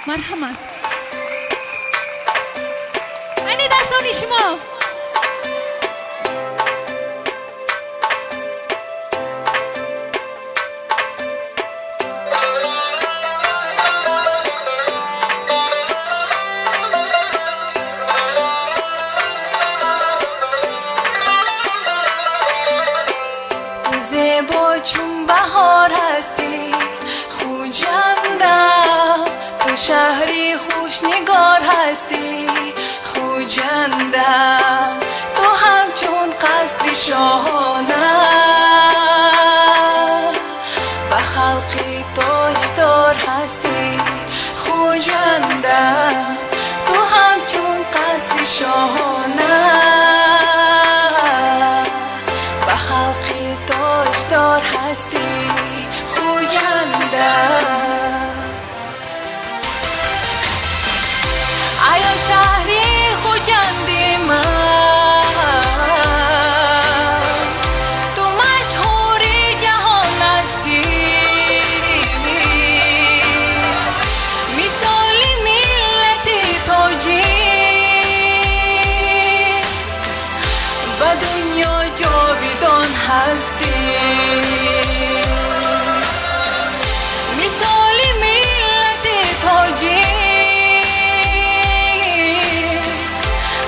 مرحمت. علی دستان شما. زیبا چون بهار هستی خوجندم، تو شهری خوشنگار هستی خوجندم، تو همچون قصری شاهانه به خلقی تاجدار هستی خوجندم، تو همچون قصری شاهانه به خلقی تاجدار هستی خوجندم. آیا شهری خوجندی من، تو مشهوری جهان هستی، مثالی ملتی تاجی به دنیا جاویدان هستی، مثالی ملتی تاجی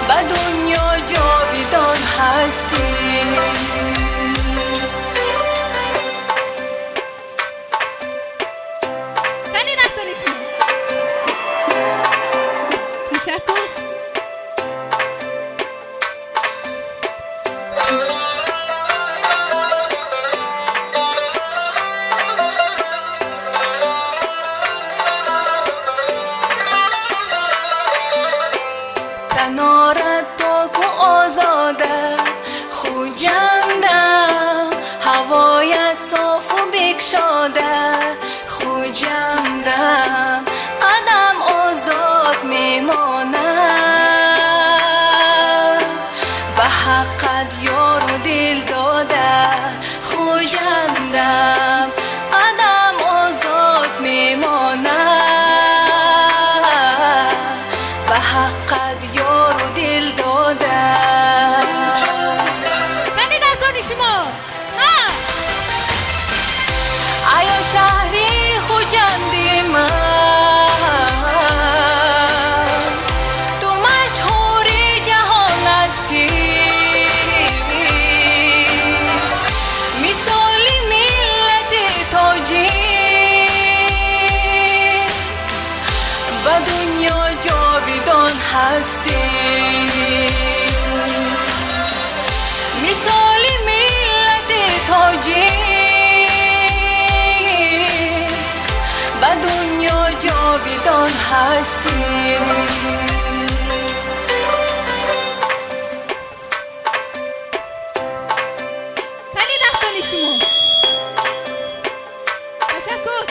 به دنیا جاویدان هستی. علی دستان شما. تشکر. کنارت پاک و آزاده خوجندم، هوایت صاف و بکشاده خوجندم، قدم آزاد میماند به حقت یار و دل داده خوجندم، قدم آزاد میماند به حقت یار و دل داده. علی دستان شما. آیا شهری خوجندی من، تو مشهوری جهان هستی، مثالی ملتی تاجی به دنیا جاویدان هستی، مثالی ملتی تاجی به دنیا جاویدان هستی. علی دستان شما. تشکر.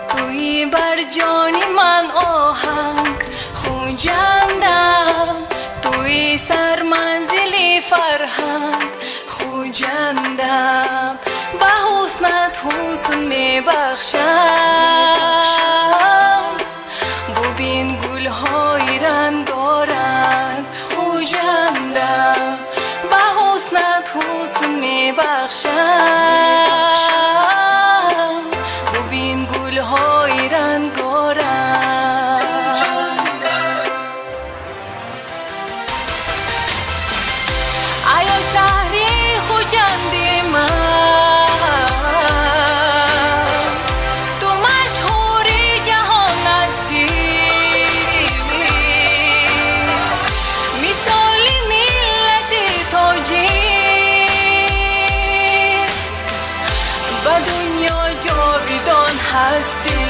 توی بر جان من آهنگ خوجندم، توی سر منزلی فرهنگ خوجندم، به حسنت حسن میبخشم، ببین گلهای رنگارنگ خوجندم، به حسنت حسن میبخشم، ببین گلهای رنگارنگ. آیا شهری خوجندی من، تو مشهوری جهان هستی، مثالی ملتی تاجی به دنیا جاویدان هستی،